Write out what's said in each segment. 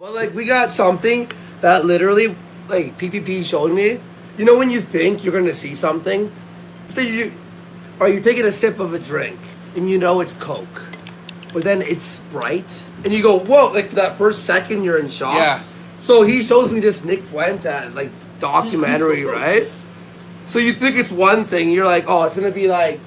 Well, like, we got something that literally, like, PPP showed me. You know when you think you're going to see something? So you're taking a sip of a drink, and you know it's Coke. But then it's Sprite, and you go, whoa, like, for that first second, you're in shock. Yeah. So he shows me this Nick Fuentes, like, documentary, right? So you think it's one thing, you're like, oh, it's going to be, like,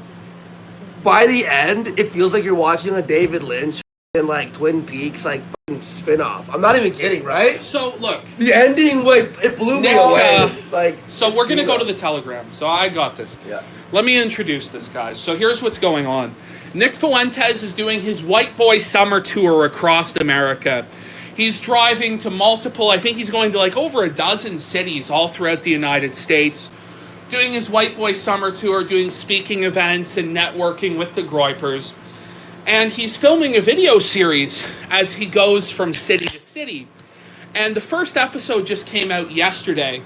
by the end, it feels like you're watching a David Lynch and, like, Twin Peaks, like, spin-off. I'm not even kidding, right? So, look. The ending, like, it blew me away. So we're going to go to the Telegram. So I got this. Yeah. Let me introduce this, guys. So here's what's going on. Nick Fuentes is doing his White Boy Summer Tour across America. He's driving to multiple, I think he's going to, like, over a dozen cities all throughout the United States, doing his White Boy Summer Tour, doing speaking events and networking with the Groypers. And he's filming a video series as he goes from city to city. And the first episode just came out yesterday.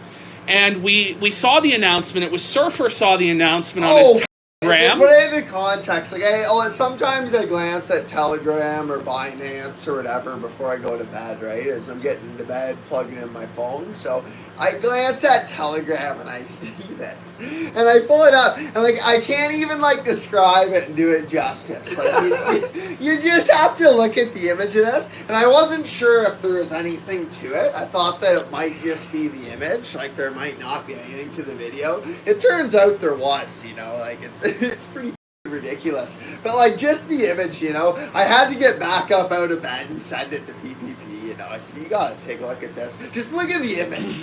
And we saw the announcement. It was Surfer saw the announcement on his Telegram. To put it into context, like sometimes I glance at Telegram or Binance or whatever before I go to bed, right? As I'm getting into bed, plugging in my phone. So I glance at Telegram and I see this. And I pull it up. And like I can't even like describe it and do it justice. Like you just have to look at the image of this. And I wasn't sure if there was anything to it. I thought that it might just be the image. Like there might not be anything to the video. It turns out there was, you know, like it's pretty ridiculous. But like just the image, you know, I had to get back up out of bed and send it to PPP, you know. I said, you gotta take a look at this. Just look at the image.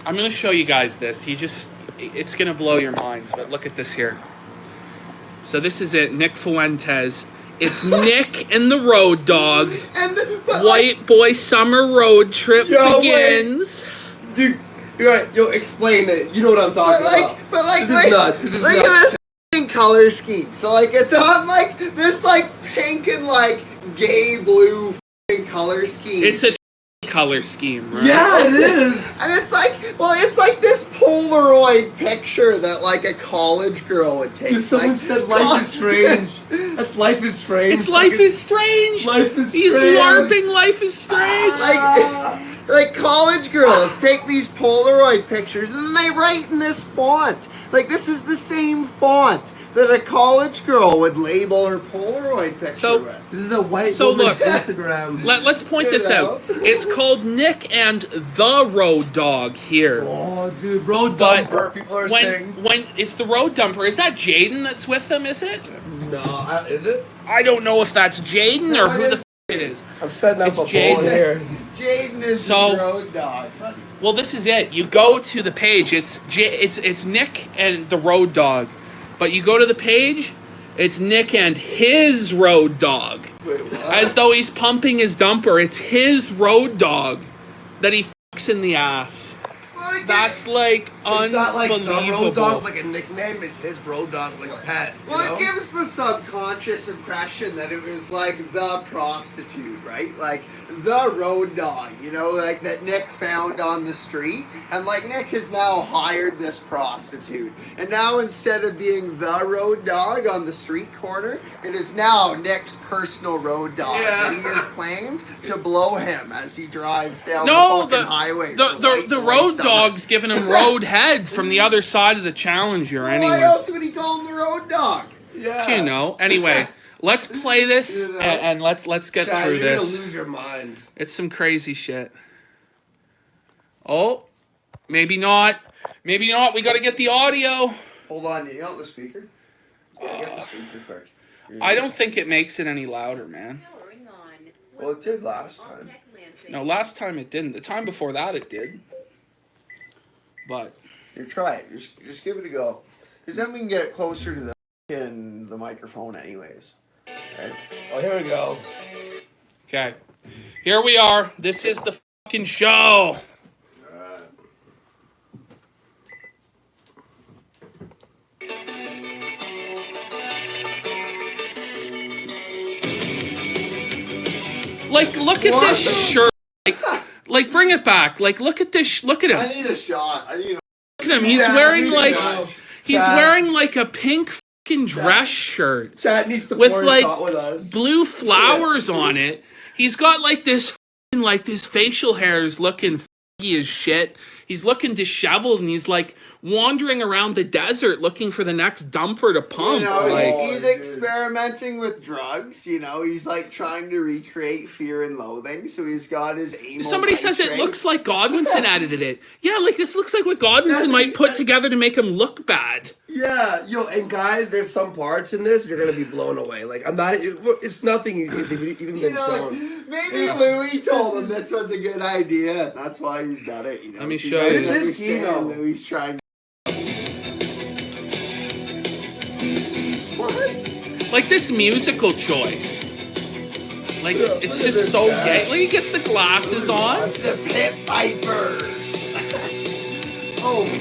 I'm going to show you guys this. It's going to blow your minds, but look at this here. So this is it, Nick Fuentes. It's Nick and the Road Dog. White Boy Summer Road Trip begins. Wait. Dude, you're right. Yo, explain it. You know what I'm talking about. But like, this is nuts. This is look nuts. at this color scheme. So like it's on like this like pink and like gay blue color scheme. It's a color scheme, right? Yeah, it is. And it's like, well, it's like this Polaroid picture that like a college girl would take. Someone said life is strange. That's Life is Strange. It's Life is Strange. Life is He's strange. LARPing Life is Strange. Like college girls take these Polaroid pictures and then they write in this font. Like this is the same font that a college girl would label her Polaroid picture with. This is a white woman's Instagram. Let's point this out. It's called Nick and the Road Dog here. Oh, dude, Road Dumper. People are saying. When it's the Road Dumper, is that Jaden that's with them, is it? No, is it? I don't know if that's Jaden or who the it is. I'm setting up a poll Jaden here. Jaden is the Road Dog. Well, this is it. You go to the page. It's Nick and the Road Dog. But you go to the page, it's Nick and his Road Dog. Wait, what? As though he's pumping his dumper. It's his Road Dog that he fucks in the ass. That's like unbelievable. It's not like the Road Dog, like a nickname. It's his Road Dog, like a pet. Well, it gives the subconscious impression that it was like the prostitute, right? Like the Road Dog, you know, like that Nick found on the street. And like Nick has now hired this prostitute. And now instead of being the Road Dog on the street corner, it is now Nick's personal Road Dog. Yeah. And he has claimed to blow him as he drives down No, the fucking highway. the Road Dog's giving him road head from the other side of the Challenger anyway. Why else would he call him the Road Dog? Yeah. You know. Anyway, let's play this and let's get Chad, through you're this. gonna lose your mind. It's some crazy shit. Oh, maybe not. Maybe not. We got to get the audio. Hold on, you got the speaker? Yeah, get the speaker quick. I don't think it makes it any louder, man. Well, it did last time. No, last time it didn't. The time before that it did. But You try it. Just give it a go. Because then we can get it closer to the microphone anyways. Okay? Oh, here we go. okay, here we are. This is the fucking show. Like, look at this shirt. Like, bring it back. Like, look at this. Look at him. I need a shot. Look at him. He's wearing like a pink fucking dress shirt Chat needs to with pour a like shot with us. blue flowers on it. He's got like this like his facial hair is looking f***y as shit. He's looking disheveled, and he's like wandering around the desert looking for the next dumper to pump. You know, like, he's experimenting with drugs. You know, he's like trying to recreate Fear and Loathing. So he's got his emo. somebody says it looks like Godwinson edited it. Yeah, like this looks like what Godwinson might put together to make him look bad. Yeah, and guys, there's some parts in this you're gonna be blown away. Like I'm not. It's nothing even been shown. Maybe Louis told him this was a good idea. That's why he's done it. You know. Let me show you. This is Kino. Louis trying. Like this musical choice. Like it's just so gay. Like he gets the glasses on. The Pit Vipers. Oh.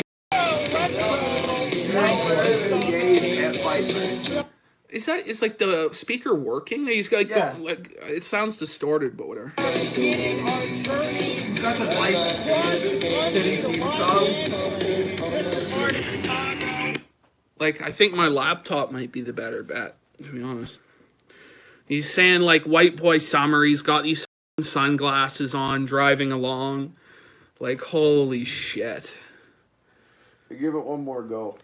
Is like the speaker working? He's got Yeah. like it sounds distorted, but whatever. You got the Vice City theme song. Like I think my laptop might be the better bet, to be honest. He's saying like white boy summer. He's got these sunglasses on, driving along. Like holy shit. Give it one more go.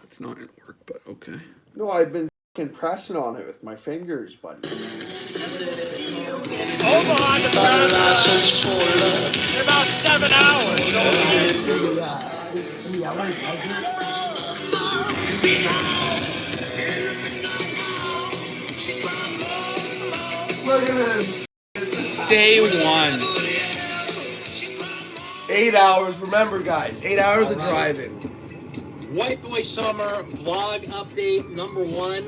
It's not gonna work, but okay. No, I've been pressing on it with my fingers, buddy. Omaha to Cancellations in about 7 hours. Look at this. Day one. 8 hours. Remember, guys, 8 hours of driving. White Boy Summer vlog update number 1.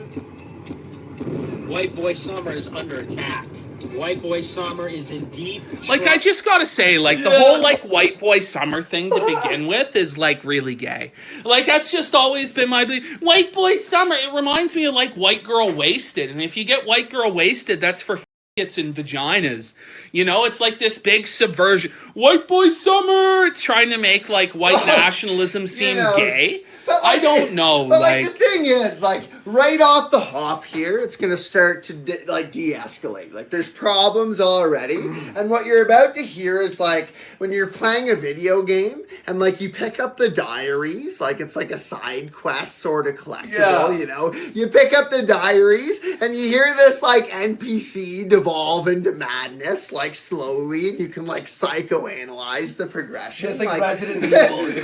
White Boy Summer is under attack. White Boy Summer is in deep Like I just gotta say, like the whole like white boy summer thing to begin with is like really gay. Like that's just always been my belief. White boy summer. It reminds me of like white girl wasted, and if you get white girl wasted, that's for it's in vaginas. You know, it's like this big subversion. White boy summer. It's trying to make like white nationalism seem gay. But like, I don't know. But like the thing is, like right off the hop here, it's gonna start to de-escalate. Like there's problems already, and what you're about to hear is like when you're playing a video game and like you pick up the diaries, like it's like a side quest sort of collectible. Yeah. You know, you pick up the diaries and you hear this like NPC devolve into madness, like slowly, and you can like psychoanalyze the progression. It's like Resident Evil, you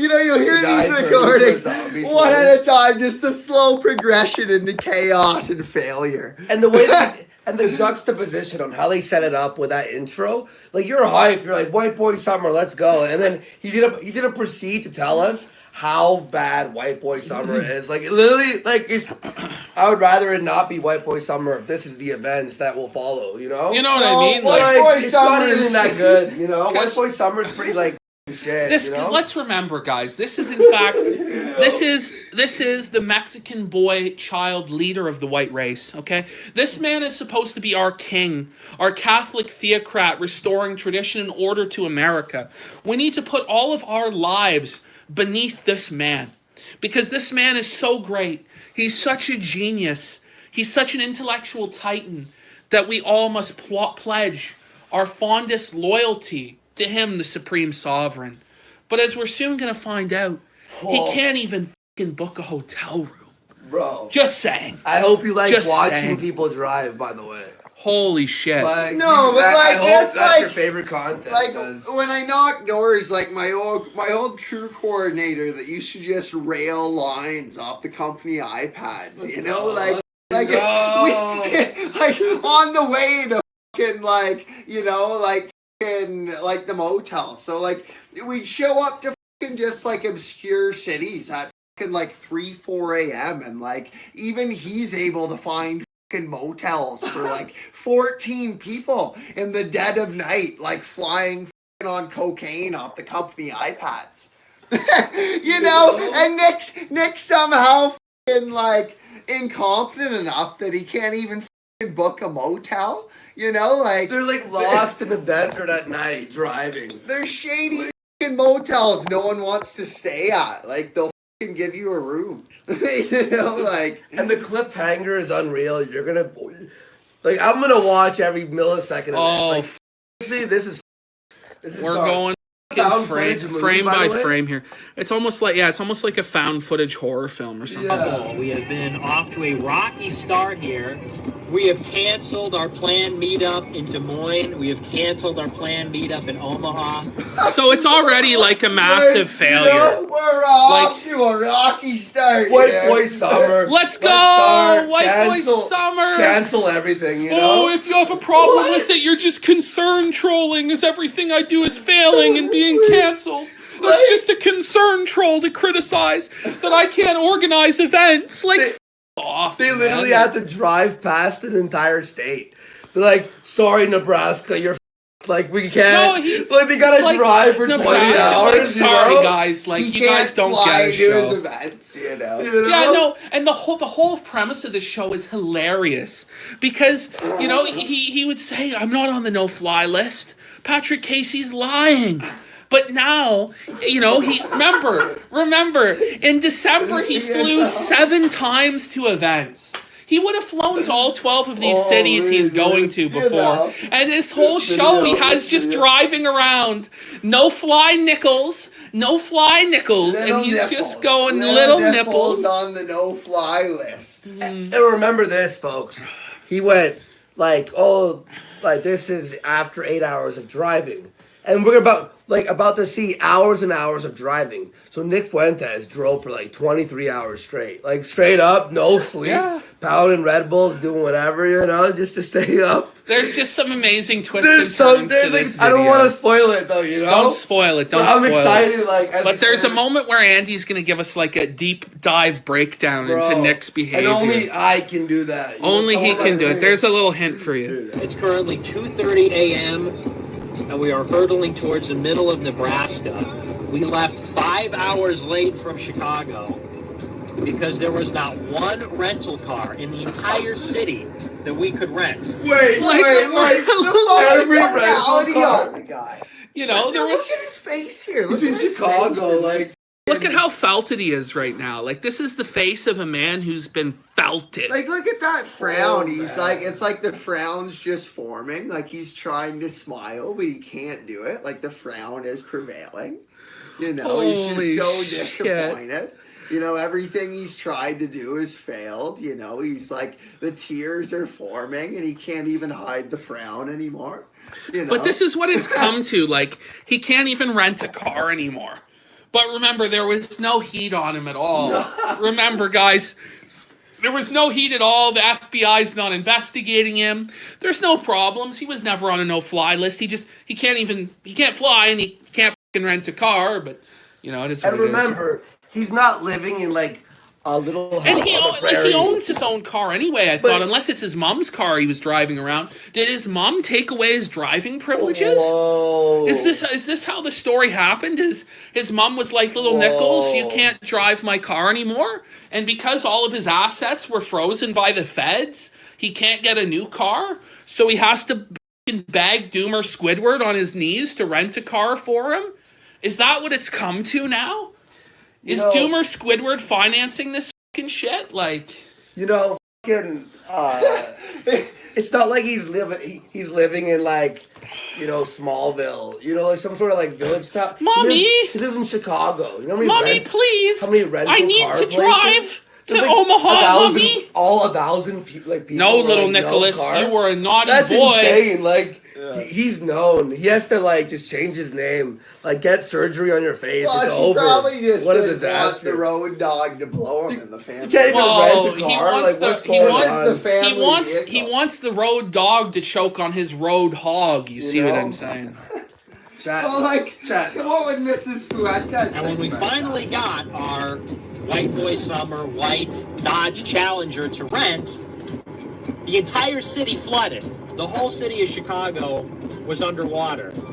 know? You'll hear these recordings one at a time, just the slow progression into chaos and failure. And the way and the juxtaposition on how they set it up with that intro, like you're hype, you're like white boy summer, let's go, and then he's gonna proceed to tell us how bad white boy summer is. Like literally, like it's. I would rather it not be white boy summer if this is the events that will follow. You know. You know what I mean? White Boy it's Summer not even is that good. You know, white boy summer is pretty like shit. This, you because know? let's remember, guys, this is in fact, this is the Mexican boy child leader of the white race. Okay, this man is supposed to be our king, our Catholic theocrat, restoring tradition and order to America. We need to put all of our lives beneath this man, because this man is so great. He's such a genius. He's such an intellectual titan that we all must pledge our fondest loyalty to him, the supreme sovereign. But as we're soon going to find out, he can't even fucking book a hotel room. Bro. Just saying. I hope you like Just watching saying. people drive, by the way. Holy shit. Like, No, but I like hope that's that's like your favorite content. like 'cause- when I knock doors, like my old crew coordinator that used to just rail lines off the company iPads, you know, like like on the way to fucking like you know like fucking like the motel. So like we'd show up to fucking just like obscure cities at fucking like 3-4 a.m. and like even he's able to find motels for like 14 people in the dead of night, like flying on cocaine off the company iPads. You know, and Nick's somehow like incompetent enough that he can't even book a motel. You know, like they're like lost in the desert at night driving. They're shady motels no one wants to stay at. Like they'll give you a room. You know, like, and the cliffhanger is unreal. You're gonna, like, I'm gonna watch every millisecond of this. Like, See, this is We're dark. going Found frame, footage movie, frame by by the way? frame here. It's almost like a found footage horror film or something. Yeah. We have been off to a rocky start here. We have canceled our planned meetup in Des Moines. We have canceled our planned meetup in Omaha. So it's already like a massive failure. We're off Like- to a rocky start. White here. boy summer. Let's go, start. White Boy Summer. Cancel everything, you Oh, know? if you have a problem with it, you're just concern trolling, as everything I do is failing and being canceled. That's just a concern troll to criticize that I can't organize events. Like, f- off. They literally man. had to drive past an entire state. They're like, sorry, Nebraska, you're like, we can't. No, like, they gotta it's like drive for 20 Nebraska, hours. like, sorry, you know? guys. Like, He you guys can't don't fly get a to his show. events, you know. You know? Yeah, no, and the whole premise of the show is hilarious because he would say, "I'm not on the no-fly list." Patrick Casey's lying. But now, he remember in December he flew 7 times to events. He would have flown to all 12 of these cities he's going to before. And this whole show he has just driving around. No fly nickels, and he's just going little nipples. on the no-fly list. And remember this, folks. He went this is after 8 hours of driving. And we're about to see hours and hours of driving. So Nick Fuentes drove for 23 hours straight. Like straight up, no sleep, Yeah. pounding Red Bulls, doing whatever, just to stay up. There's just some amazing twists and turns to this video. I don't want to spoil it though, you know? Don't spoil it. Don't But I'm spoil excited, it. But there's a moment where Andy's going to give us a deep dive breakdown into Nick's behavior. And only I can do that. Only he can do it. There's a little hint for you. It's currently 2:30 a.m. and we are hurtling towards the middle of Nebraska. We left 5 hours late from Chicago because there was not one rental car in the entire city that we could rent. Wait, every rental Personality car. on the guy. There Look was. at his face here. He's Look in at his Chicago, face. Look at how felted he is right now. This is the face of a man who's been felted. Look at that frown. Oh, He's man. it's like the frown's just forming. He's trying to smile, but he can't do it. The frown is prevailing. He's Holy just so shit. disappointed. Everything he's tried to do has failed. He's the tears are forming and he can't even hide the frown anymore. But this is what it's come to. He can't even rent a car anymore. But remember, there was no heat on him at all. Remember, guys, there was no heat at all. The FBI's not investigating him. There's no problems. He was never on a no-fly list. He can't fly and he can't fucking rent a car. But, it is what And it is. remember, he's not living in a little house And he on the prairie. he owns his own car anyway, I thought, unless it's his mom's car he was driving around. Did his mom take away his driving privileges? Whoa. Is this how the story happened? His mom was like, little Nichols, you can't drive my car anymore? And because all of his assets were frozen by the feds, he can't get a new car? So he has to beg Doomer Squidward on his knees to rent a car for him? Is that what it's come to now? Is Doomer Squidward financing this fucking shit? Fucking, it's not like he's living in Smallville, some sort of village town. Mommy! He lives in Chicago. You know how many Mommy, please! how many rental I need car to places? drive to There's Omaha, Mommy! 1,000 people. No, were little no Nicholas, car. you were a naughty That's boy. insane. He's known. He has to just change his name. Get surgery on your face. Well, it's she over. probably just What a didn't want disaster. the road dog to blow him in the family. You can't even Well, rent a he car. wants What's the- going he wants on? the family He vehicle. wants the road dog to choke on his road hog. You see what know? I'm saying? Chat. Well, Chat. what would Mrs. Fuentes And when we think about finally got our White Boy Summer white Dodge Challenger to rent, the entire city flooded. The whole city of Chicago was underwater. So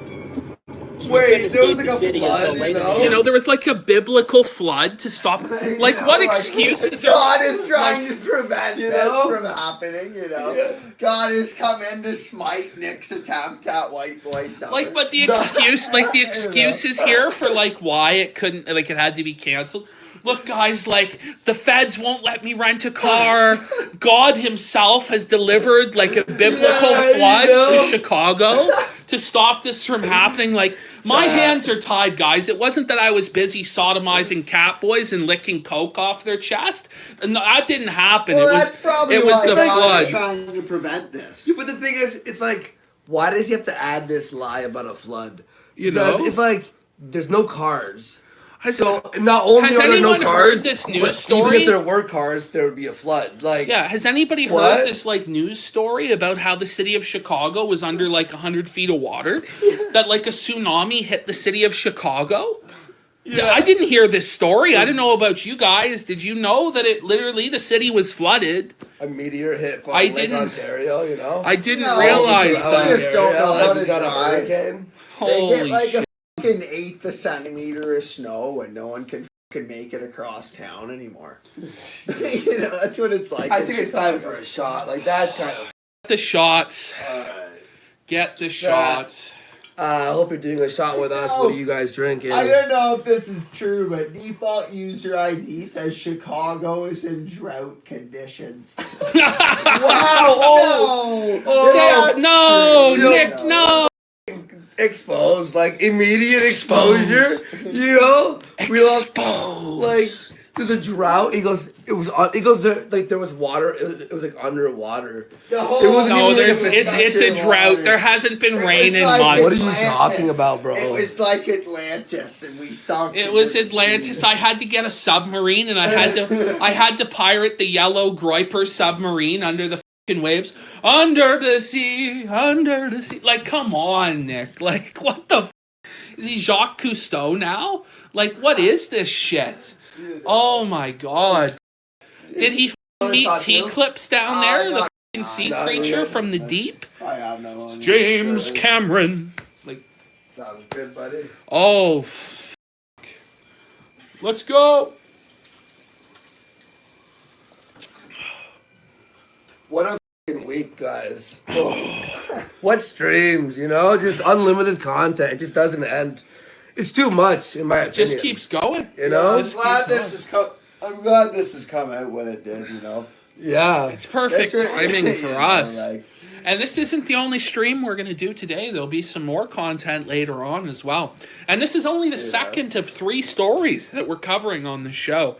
we Wait, couldn't there was escape the city flood, until late in the You know, there was a biblical flood to stop. What excuses are? God is trying to prevent you this know? from happening, Yeah. God has come in to smite Nick's attempt at White Boy Summer. But the excuses here for why it couldn't, it had to be canceled. Look, guys, the feds won't let me rent a car. God himself has delivered a biblical flood to Chicago to stop this from happening. Like, my hands are tied, guys. It wasn't that I was busy sodomizing cat boys and licking coke off their chest. And that didn't happen. Well, it was, that's probably it was why the God flood. is trying to prevent this. Yeah, but the thing is, it's like, why does he have to add this lie about a flood? You Because know? it's like, there's no cars. So not only has are there no anyone cars, heard this news but story? even if there were cars, there would be a flood. Like, Yeah, has anybody heard What? this like news story about how the city of Chicago was under like 100 feet of water? That like a tsunami hit the city of Chicago? Yeah. I didn't hear this story. I don't know about you guys. Did you know that it literally the city was flooded? a meteor hit I fucking Lake didn't- Ontario, you know? I didn't No, realize just- that. just don't know like, how we to got a drive. hurricane. They Holy get like shit. a fucking 1/8 centimeter of snow and no one can fucking make it across town anymore. You know, that's what it's like. I in think it's Chicago. time for a shot. Like, that's kind of... Get the shots. Get the shots. I hope you're doing a shot with us. No. What are you guys drinking? I don't know if this is true, but default user ID says Chicago is in drought conditions. Wow! Oh! No! No, true. Nick, no. Exposed, like immediate exposure. You know, we love Exposed. like there's a drought. He goes, it was. He goes there, like there was water. It was like underwater. The whole It wasn't No, even there's like it's a drought. There hasn't been rain in months. What are you talking about, bro? It was like Atlantis, and we sunk. It into was the Atlantis. sea. I had to get a submarine, and I had to pirate the yellow Groiper submarine under the fucking waves, under the sea, under the sea. Like, come on, Nick. Like, what the? Is he Jacques Cousteau now? Like, what is this shit? Oh my god! Did he meet T-Clips down there, the not- fucking sea not creature really. from the deep? I have no one. James Cameron. Like, Sounds good, buddy. oh. Let's go. What a fucking week, guys. What streams? You know, just unlimited content. It just doesn't end. It's too much, in my opinion. Just keeps going. You know? I'm glad this has come. I'm glad this has come out when it did. You know, Yeah. It's perfect That's right. timing You for know, us. like, And this isn't the only stream we're going to do today. There'll be some more content later on as well. And this is only the second of 3 stories that we're covering on the show.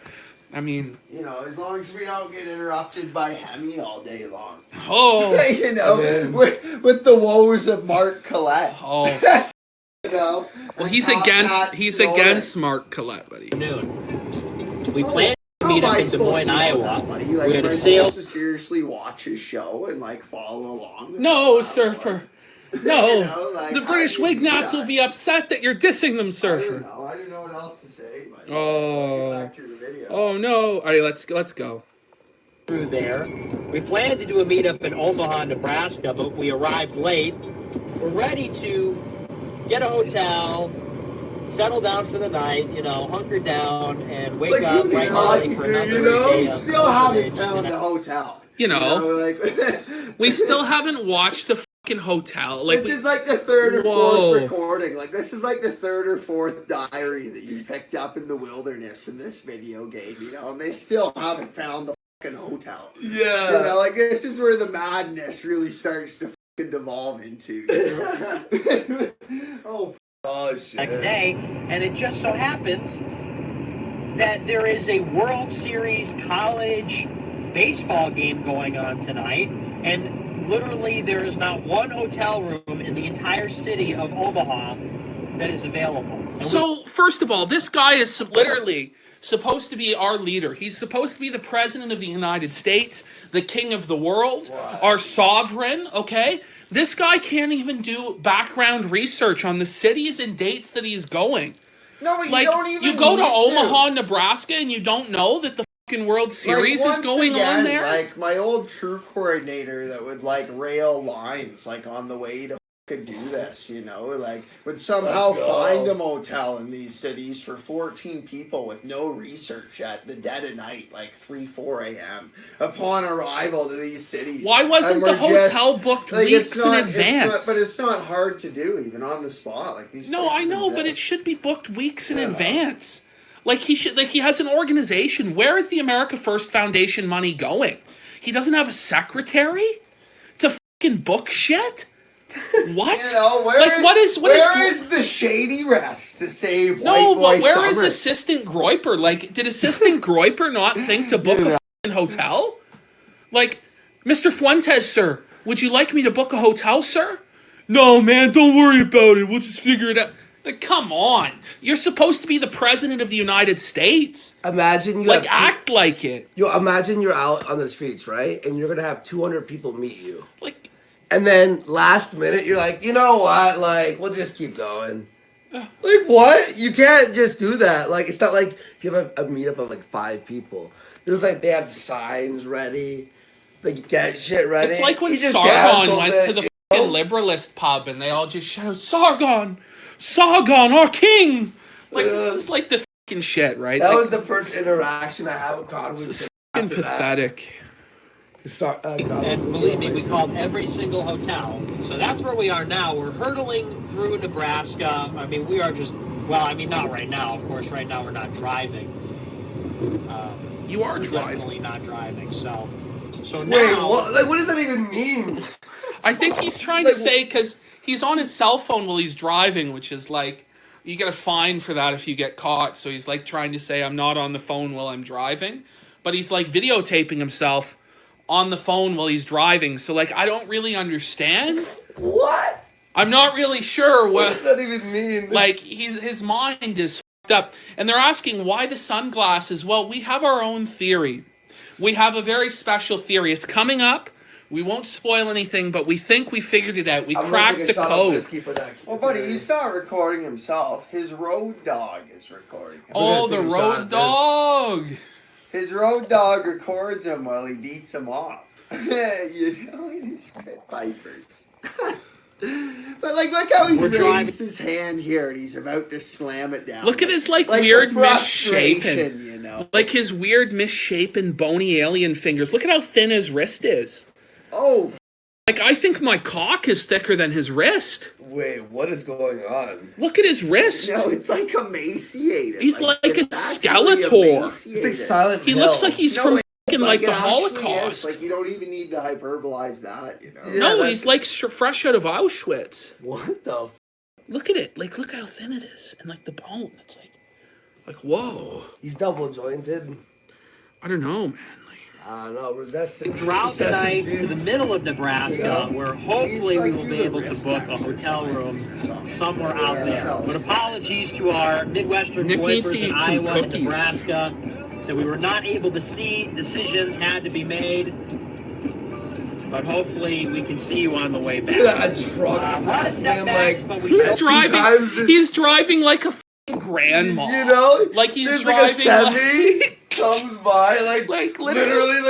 I mean, you know, as long as we don't get interrupted by Hemi all day long. oh, You know, Man. with the woes of Mark Collette. oh. You know, Well, he's Top against Hat against Mark Collette, buddy. Noon. We planned to How meet am up I in Des Moines, supposed to know Iowa. that, buddy? Like, We am had I a sail. supposed to seriously watch his show and like follow along? No, surfer. No. You know, like, The how British do you do Wignots that? will be upset that you're dissing them, I surfer. don't know. I don't know what else to say. But Oh. Get back to the video. Oh no! All right, let's go. Through there. We planned to do a meetup in Omaha, Nebraska, but we arrived late. We're ready to get a hotel, settle down for the night, you know, hunker down, and wake Like, up you bright and know, early like for you do, another you know? day We of still haven't coverage. found And a hotel. You know, like we still haven't watched a fucking hotel. Like, this is like the third or Whoa. fourth recording. Like this is like the third or fourth diary that you picked up in the wilderness in this video game. You know, and they still haven't found the fucking hotel. Yeah. You know, like this is where the madness really starts to fucking devolve into. You know? Oh, Oh, shit. next day, and it just so happens that there is a World Series college baseball game going on tonight, and literally there is not one hotel room in the entire city of Omaha that is available. And so first of all, this guy is literally supposed to be our leader. He's supposed to be the president of the United States, the king of the world, our sovereign. Okay, this guy can't even do background research on the cities and dates that he's going. no, but Like, you don't even you go to need Omaha, Nebraska, and you don't know that the fucking World Series is once going on again, there. Like my old crew coordinator that would like rail lines like on the way to fucking do this, you know, like would somehow Let's go. find a motel in these cities for 14 people with no research at the dead of night, like 4 a.m. upon arrival to these cities. Why wasn't And the we're just- hotel booked like, weeks it's not- in advance? but it's not hard to do even on the spot. Like these. No, I places know, but it exist. should be booked weeks in Yeah. advance. Like he has an organization. Where is the America First Foundation money going? He doesn't have a secretary to fucking book shit? What? You know, what is the shady rest to save No, White Boy but where is Summer? Assistant Groiper? Like, did Assistant Groiper not think to book a f***ing hotel? Like, Mr. Fuentes, sir, would you like me to book a hotel, sir? No, man, don't worry about it. We'll just figure it out. Like, come on. You're supposed to be the president of the United States. Imagine you Like, have act like it. imagine you're out on the streets, right? And you're gonna have 200 people meet you. Like, And then last minute, you're like, you know what? Like, we'll just keep going. Like, what? You can't just do that. Like, it's not like you have a meetup of like 5 people. There's like, they have signs ready. They get shit ready. it's like when He just Sargon cancels went it, to the you f***ing know? liberalist pub and they all just shouted, Sargon! Sargon, our king! Like, this is like the f***ing shit, right? That Like, was the first interaction I had with God. this is f***ing pathetic. And believe me, we called every single hotel. So that's where we are now. We're hurtling through Nebraska. I mean, we are just, well, I mean, not right now. Of course, right now we're not driving. You are We're driving. definitely not driving. So Wait, now, what? Like, what does that even mean? I think he's trying to say, because he's on his cell phone while he's driving, which is like, you get a fine for that if you get caught. So he's like trying to say, I'm not on the phone while I'm driving. But he's like videotaping himself on the phone while he's driving. So like, I don't really understand. What? I'm not really sure What what, does that even mean? like, his mind is fucked up. And they're asking why the sunglasses. Well, we have our own theory. We have a very special theory. It's coming up. We won't spoil anything, but we think we figured it out. We I'm gonna cracked take the a shot of code. whiskey for that. Well, buddy, he's not recording himself. His road dog is recording him. Oh, We're the gonna take a shot road at this. dog. His road dog records him while he beats him off. You know, in his pit vipers. But like, look how he's We're driving- raised his hand here and he's about to slam it down. Look at his like the weird frustration, misshapen, you know. like his weird misshapen bony alien fingers. Look at how thin his wrist is. Oh, Like I think my cock is thicker than his wrist. Wait, what is going on? Look at his wrist. no, it's like emaciated. He's like a it's actually Skeletor. emaciated. It's like Silent He Hill. looks like he's No, from it's fucking like it the actually Holocaust. is. Like, you don't even need to hyperbolize that, you know. Yeah, No, that's- he's like fresh out of Auschwitz. What the? Look at it. Like look how thin it is, and like the bone. It's like whoa. He's double jointed. I don't know, man. I don't know. Recessive. throughout the night to the middle of Nebraska, where hopefully we will be able to book a hotel room somewhere out there. But apologies to our Midwestern Nick needs to boyfriends eat in some Iowa and cookies. Nebraska that we were not able to see. Decisions had to be made. But hopefully we can see you on the way back. Look at that truck. A lot of Man, setbacks, like, but we He's still driving. He's driving like a fucking grandma. You know, like he's there's driving. like a semi comes by, like literally,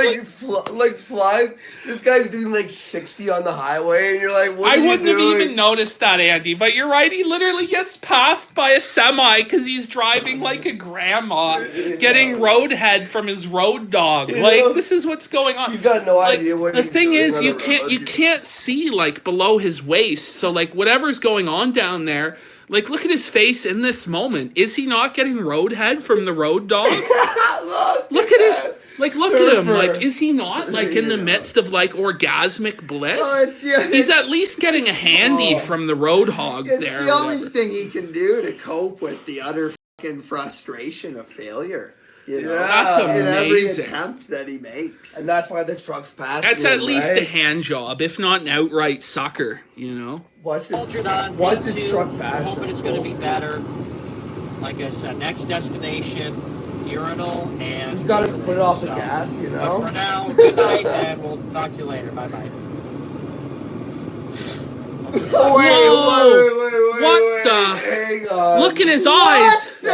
like flying. This guy's doing like 60 on the highway, and you're like, what? I are you wouldn't have doing? even noticed that, Andy. But you're right. He literally gets passed by a semi because he's driving like a grandma, getting roadhead from his road dog. You Like know? this is what's going on. You've got no Like, idea what the he's thing doing is, on you the can't road. you can't see like below his waist. So like whatever's going on down there. Like, look at his face in this moment. Is he not getting roadhead from the road dog? Look at his, like, look at him. Surfer. Like, is he not, like, in the midst of, like, orgasmic bliss? Oh, He's at least getting a handy from the road hog It's there. the or only whatever. thing he can do to cope with the utter fucking frustration of failure. You know, Yeah. That's in every amazing. attempt that he makes. And that's why the truck's passing. That's at least right? a hand job, if not an outright sucker, you know? What's this? Soldiered on What's day this 2. truck We're passing? hoping it's going to be better. Like I said, next destination, urinal, and He's got his foot off the so- gas, you But for know. now, good night, and we'll talk to you later. Bye bye. Oh, wait, What the- Hang on. Look in his eyes! the?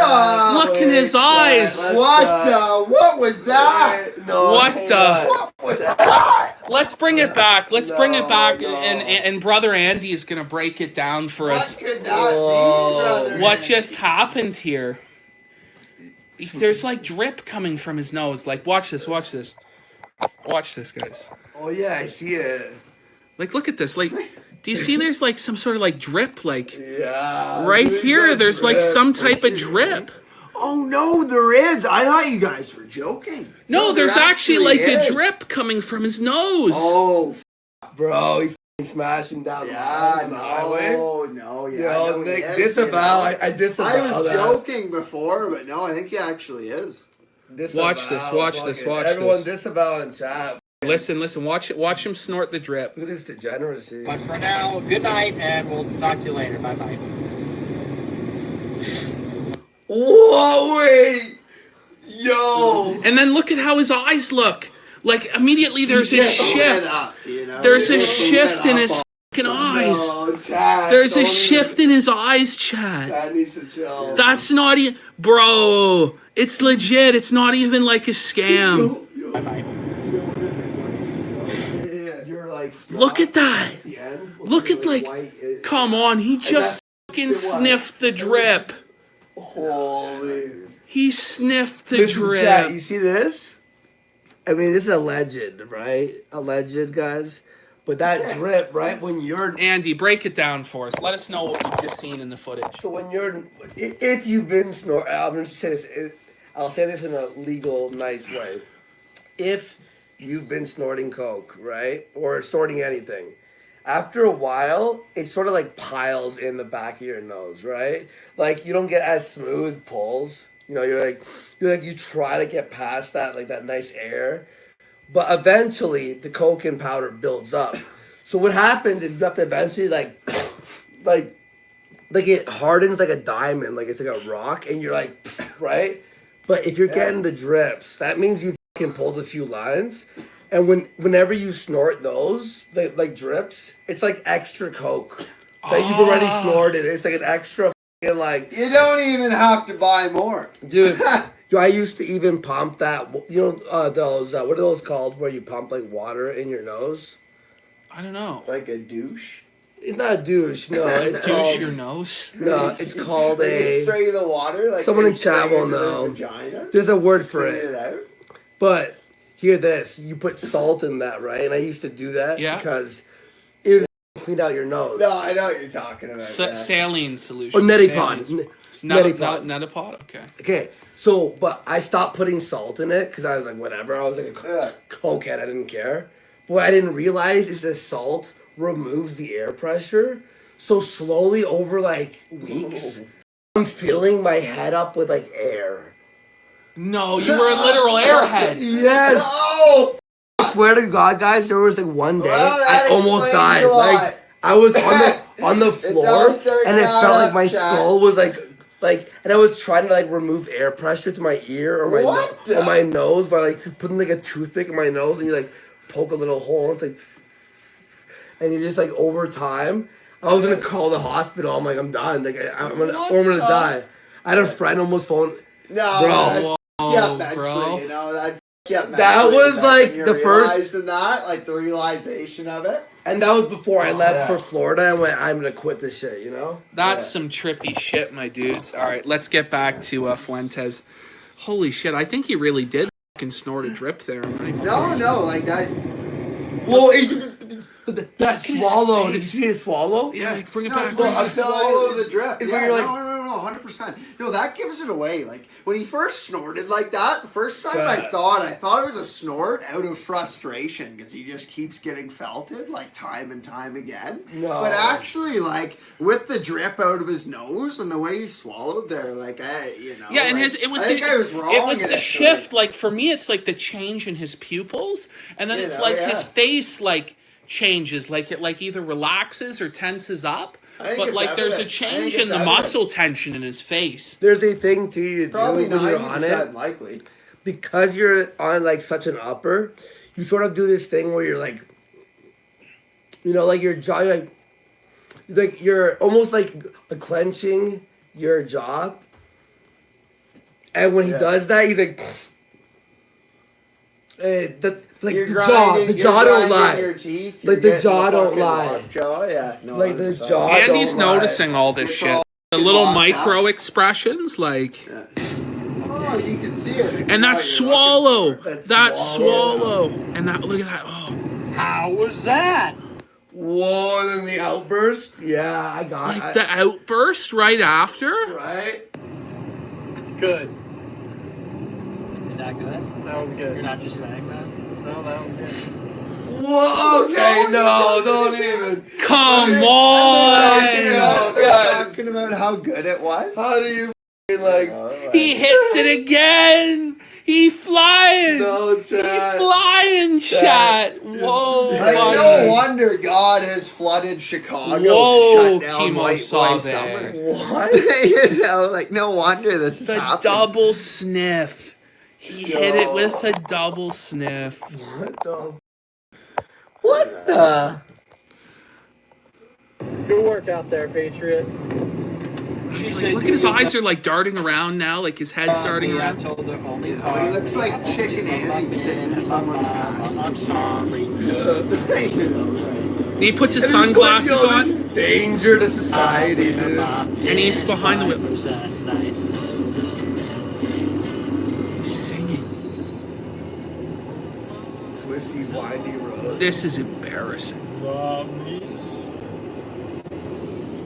Look in his eyes! What was that? No, What hang the- on. What was that? Let's bring it back. Let's bring it No, back, no. and Brother Andy is going to break it down for us. What could that Whoa. be, brother? What just happened here? There's like drip coming from his nose. Like, watch this, watch this. Watch this, guys. Oh yeah, I see it. Like, look at this. Like, do you see there's like some sort of like drip? Like, Yeah. right Dude, here, that's there's like drip. some type of drip. Oh no, there is. I thought you guys were joking. No, there there's actually like is. a drip coming from his nose. Oh, Bro, he's smashing down the Yeah, on the highway. No, yeah. Yo, Nick, disavow. I disavow I was that. joking before, but no, I think he actually is. Disavow, Watch this, watch this, fucking- watch Everyone this. disavow in chat. Listen, watch him snort the drip. Look at this degeneracy. But for now, good night, and we'll talk to you later. Bye-bye. Whoa, wait! Yo! And then look at how his eyes look. Like immediately there's a He's shift. up, you know? There's a He's shift in up. his fucking eyes. No, Chad, There's a don't shift even- in his eyes, Chad. Chad needs to chill. That's not even, bro. It's legit. It's not even like a scam. Bye-bye. You're like. Look at that. At the end. Look at like. Come on, he just fucking sniffed the drip. Holy. He sniffed the Listen, drip. Chad, you see this? I mean, this is alleged, right? Alleged, guys. But that drip, right? When you're. Andy, break it down for us. Let us know what you've just seen in the footage. So when you're. If you've been snorting. I'm going to say this. I'll say this in a legal, nice way. If you've been snorting coke, right? Or snorting anything. After a while, it sort of like piles in the back of your nose, right? Like you don't get as smooth pulls. You know, you try to get past that, like that nice air. But eventually the cocaine powder builds up. So what happens is you have to eventually like it hardens like a diamond, like it's like a rock, and you're like, right? But if you're getting the drips, that means you can pull a few lines. And whenever you snort those, like drips, it's like extra coke that you've already snorted. It's like an extra like. You don't even have to buy more. Dude, I used to even pump that. You know those what are those called? Where you pump like water in your nose? I don't know. Like a douche. It's not a douche. No, it's Douche called. your nose. No, it's called Like they a. spray the water. Like Someone they in chat spray will into their know. vaginas, There's a word for clean it. out. But hear this: you put salt in that, right? And I used to do that because it would clean out your nose. No, I know what you're talking about. yeah. Saline solution. Or neti pot. Saline. Neti pot. Netapod? Okay. Okay, so but I stopped putting salt in it because I was like, whatever. I was like a Yeah. cokehead. I didn't care. But what I didn't realize is that salt removes the air pressure. So slowly over like weeks, I'm filling my head up with like air. No, you were a literal airhead. Yes. Oh, I swear to God, guys, there was like one day Well, that I almost explains died. a lot. Like I was on the floor, all starting and it to add felt like up, my Chad. skull was like, and I was trying to like remove air pressure to my ear or my What the- or my nose by like putting like a toothpick in my nose, and you like poke a little hole, and it's like, and you just like over time, I was gonna call the hospital. I'm like, I'm done. Like I'm gonna die. I had a friend almost phone. no, Bro. yeah, Whoa, mentally, bro. you know that. Yeah, That was, like, the first- like the realization of it. And that was before I left yeah. for Florida. I went, I'm gonna quit this shit, you know? That's Yeah. some trippy shit, my dudes. All right, let's get back to Fuentes. Holy shit, I think he really did fucking snort a drip there. No, like that. Whoa, that swallow. Did you see it swallow? Yeah, like, bring it No, back. it's when I'm you telling swallow you, the drip. if Yeah, you're like- no, 100%. No, that gives it away. Like when he first snorted like that, the first time I Shut. saw it, I thought it was a snort out of frustration because he just keeps getting felted like time and time again. No. But actually, like with the drip out of his nose and the way he swallowed there, like Yeah, and like, it was I think I was wrong. it was in the it, shift. Like for me, it's like the change in his pupils, and then You it's know, like yeah. his face like changes, like it like either relaxes or tenses up. I think But it's like there's a evident. I think change it's in the evident. muscle tension in his face. There's a thing too you do Probably when you're on 90% it. likely. Because you're on like such an upper, you sort of do this thing where you're like, you know, like your jaw, like you're almost like clenching your jaw. And when he Yeah. does that, he's like, like You're the grinding jaw don't grinding lie. Your teeth. Like, you're the jaw getting don't fucking lie. lockjaw, yeah. No, Like, the 100%. jaw- Andy's don't lie. noticing all this It's shit. all The little locked micro up. expressions, like, Yeah. Oh, you can see it. and that Oh, swallow, That that swallow. swallow, and that look at that. Oh, How was that? Whoa, and then the outburst. Yeah, I got like it. the outburst right after. Right? Good. Is that good? That was You're good. not just saying that? No, that was good. Whoa, okay, no, don't even. Come You on! know, they're guys. talking about how good it was. How do you like? He hits it again. He flying. No, He chat. flying, chat. Whoa, Like, buddy. no wonder God has flooded Chicago Whoa, and shut down Kimo White saw Boy that. Summer. What? You know, like, no wonder this is The happening. double sniff. He hit it with a double sniff. What the? What the? Good work out there, Patriot. Look at his eyes are like darting around now, like his head's darting I around. told her only Oh, he looks like Chicken Andy sitting in someone's past. I'm sorry. And he puts his And sunglasses this on, is danger to society, dude. and he's behind the wheel. He's singing. Twisty, windy road. This is embarrassing.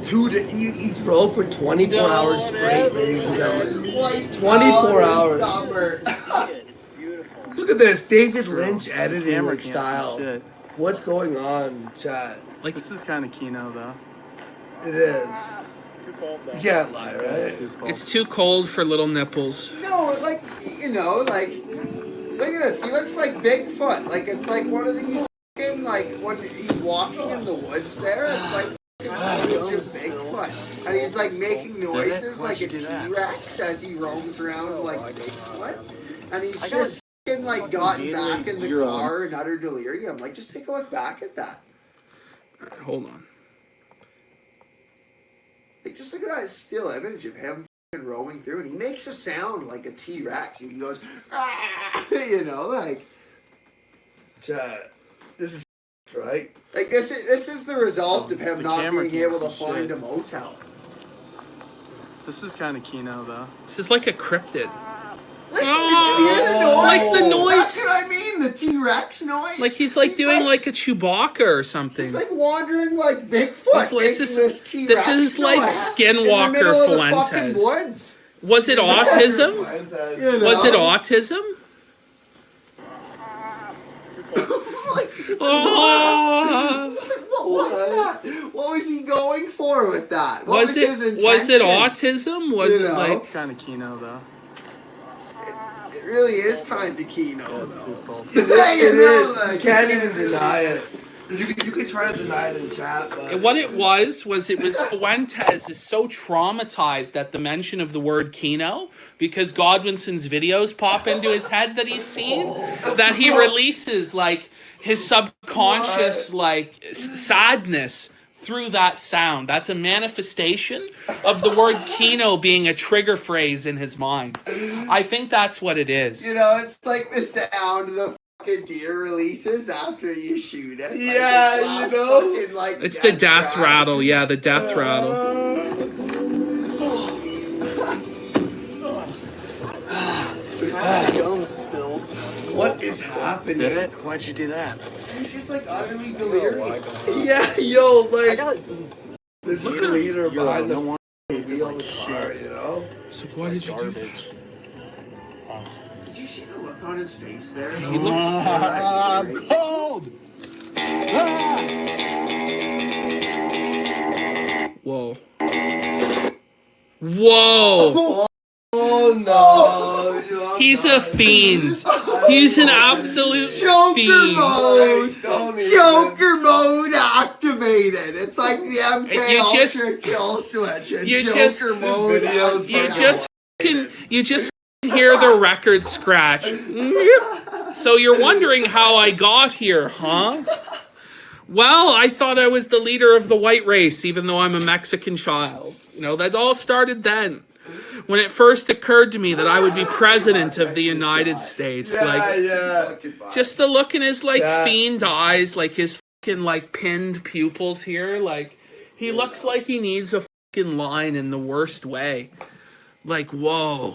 Dude, he drove for 24 hours straight, ladies and gentlemen. White 24 hours. Summer. It's beautiful. Look at this, David Lynch editing Camera like, can't see style. shit. What's going on, chat? Like This is kind of Kino though. It is. Too cold though. You can't lie, It's right? too cold. it's too cold for little nipples. No, like, you know, like, look at this. He looks like Bigfoot. Like, it's like one of these fucking, like, when he's walking in the woods there, it's like fucking Bigfoot. And he's, like, making noises like a T-Rex as he roams around like Bigfoot. And he's just fucking, like, gotten back in the car in utter delirium. Like, just take a look back at that. All right, hold on. Like, just look at that still image of him fucking roaming through, and he makes a sound like a T-Rex. He goes, "Ah," you know, like Chat. This is right? this is the result of him The not camera being can't able to see find shit. a motel. This is kind of Kino though. This is like a cryptid. Listen Oh, to the noise. like the noise. That's what I mean. The T-Rex noise. Like he's like doing like a Chewbacca or something. He's like wandering like Bigfoot. This This, is- this T-Rex this is like noise Skinwalker in the middle of the Fuentes. fucking woods. Was it autism? You know? Was it autism? Oh. What was that? What was he going for with that? What Was his it intention? autism? Was You it know? like Kind of Kino though. It really is kind of Kino. It's too cold. It You know, is. like- You can't even deny it. You could try to deny it in chat, but what it was Fuentes is so traumatized at the mention of the word Kino because Godwinson's videos pop into his head that he's seen that he releases like his subconscious like sadness through that sound. That's a manifestation of the word Kino being a trigger phrase in his mind. I think that's what it is. You know, it's like the sound the fucking deer releases after you shoot it. Like, Yeah, its you last know? fucking, like, It's the death rattle. rattle. Yeah, the death rattle. Gum spilled. what is happening? Did it? Why'd you do that? He's just like utterly delirious. Yeah, yo, I like got this leader behind the no one wheel tastes of like the car, shit. you know? So why did you do that? Garbage. Did you see the look on his face there? He looked- cold. Whoa. Whoa. Oh no! He's a fiend. He's an absolute Joker fiend. mode! Don't even- Joker mode activated! It's like the MK You just- Ultra kill switch and you Joker just- mode videos You just hear the record scratch. So you're wondering how I got here, huh? Well, I thought I was the leader of the white race, even though I'm a Mexican child. You know, that all started then. When it first occurred to me that I would be president of the United States. Yeah. Just the look in his, like, Yeah. fiend eyes, like, his fucking, like, pinned pupils here. Like, he looks like he needs a fucking line in the worst way. Like, whoa.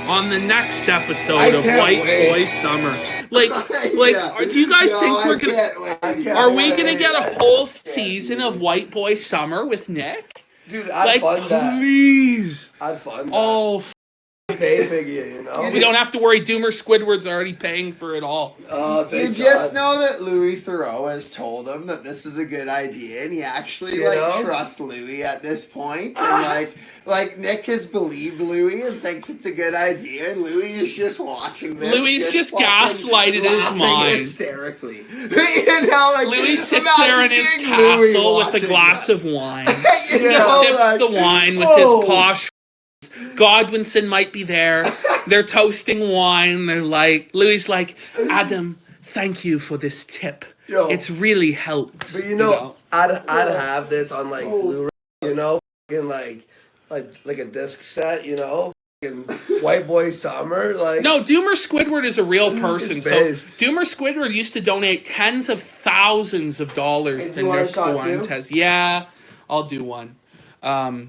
On the next episode of can't White wait. Boy Summer. Like, Yeah. do you guys No, think I we're gonna... can't wait. Are we gonna get a whole season of White Boy Summer with Nick? Dude, I'd Like, fund that. please. I'd fund that. Oh, paying you know. We don't have to worry. Doomer Squidward's already paying for it all. Oh, You thank just God. know that Louis Theroux has told him that this is a good idea, and he actually You know? trusts Louis at this point, and like Nick has believed Louis and thinks it's a good idea, and Louis is just watching this. Louis just fucking gaslighted his laughing mind. hysterically. You know, like Louis sits imagine there in his being Louis castle with a watching glass this. of wine. You He know, sips like, the wine with oh. his posh. Godwinson might be there. They're toasting wine. They're like, Louis like, Adam, thank you for this tip. Yo. It's really helped. But you know, I'd have this on like Blu-ray, you know, fucking like a disc set, you know, fucking White Boy Summer, like. No, Doomer Squidward is a real person. It's So based. Doomer Squidward used to donate tens of thousands of dollars Hey, do to you want a Nick shot too? Fuentes. Yeah, I'll do one.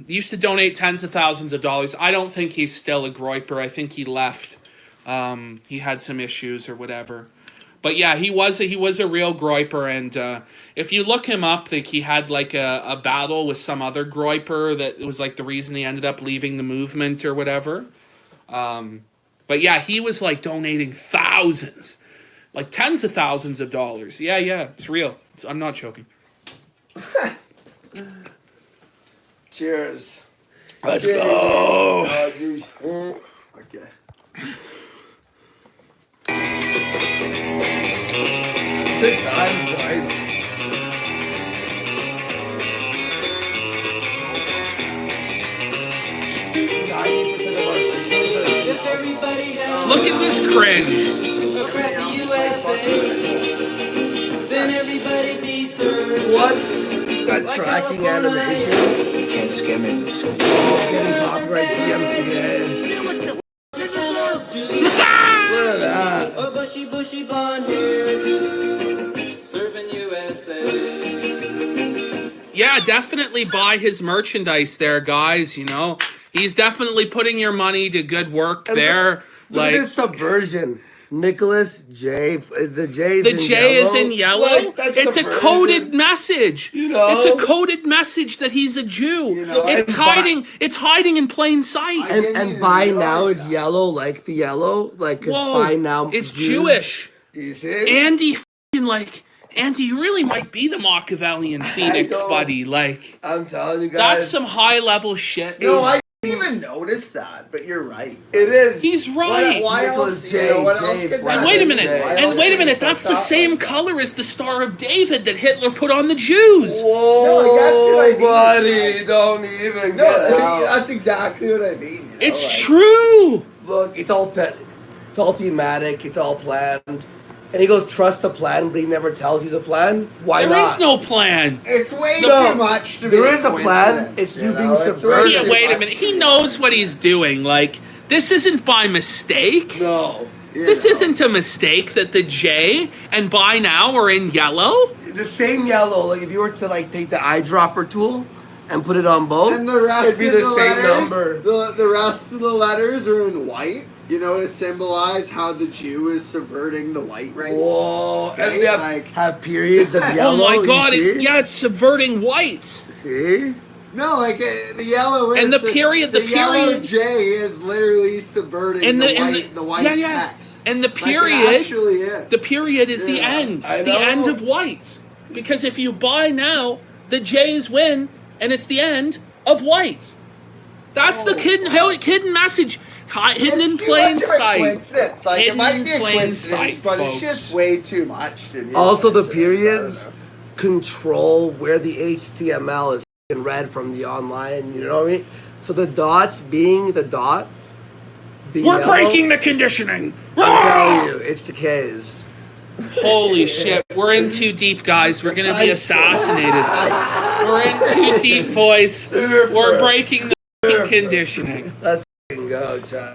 Used to donate tens of thousands of dollars. I don't think he's still a groiper. I think he left. He had some issues or whatever. But yeah, he was a real groiper, and if you look him up, like he had like a battle with some other groiper that was like the reason he ended up leaving the movement or whatever. But yeah, he was like donating thousands, like tens of thousands of dollars. Yeah, it's real. I'm not joking. Cheers. Let's Cheers. go. Okay. Good times, guys. Look at this cringe. Across the USA, then everybody be served. What? Got tracking animation. Can't scam me with this. Getting copyright DMCA. Look at that. A bushy blonde hair, serving USA. Yeah, definitely buy his merchandise there, guys. You know, he's definitely putting your money to good work there. Look Like at this subversion. Nicholas J. The J is the in J yellow. is in yellow. Like, that's It's a subversion. coded message. You know? It's a coded message that he's a Jew. You know, it's and hiding. It's hiding in plain sight. And buy now is yellow, like the yellow, like 'cause Whoa, buy now. it's Jews. Jewish. You see? Andy, Andy, you really might be the Machiavellian Phoenix, know. buddy. Like I'm telling you guys. that's some high level shit. No, I didn't even notice that, but you're right. It is. He's right. Why Nicholas else? J. You know, what J. else could Flat. And that wait a be? minute. Why And else wait a could minute. it That's be the that same like that? color as the Star of David that Hitler put on the Jews. Whoa, No, like, that's what I mean. buddy, don't even No, get out. that's exactly what I mean. You know, It's like, true. Look, it's all thematic. It's all planned. And he goes, trust the plan, but he never tells you the plan. Why There not? is no plan. It's way No, too much to be there is a plan. coincidence, It's you know? being It's subverted. way Yeah, too wait a much minute. to He be knows what he's doing. Like, this isn't by mistake. No. You This know. isn't a mistake that the J and by now are in yellow. The same yellow, like if you were to like take the eyedropper tool and put it on both, And the rest it'd be of the the same letters, number. The rest of the letters are in white. You know, to symbolize how the Jew is subverting the white race. Whoa. And Okay, they have, like- have periods of yellow. Oh my you god, see? yeah, it's subverting white. See? No, like the yellow is And the period- the yellow period- J is literally subverting And the white yeah. text. And the Like, it period, actually is. the period is the Yeah, end. I The know. end of white. Because if you buy now, the Jays win, and it's the end of white. That's the hidden message. Hidden in It's too plain much of a sight. coincidence. Like Hidden it might be a in plain coincidence, sight, but folks. it's just way too much to be. a Also, the coincidence. periods I don't know. control where the HTML is read from the online, you know what I mean? So the dots being the dot, being We're yellow, breaking the conditioning. I'm telling you, it's the K's. Holy shit. We're in too deep, guys. We're going to be assassinated. We're in too deep, boys. We're breaking the fucking conditioning. Let's f***ing go, chat.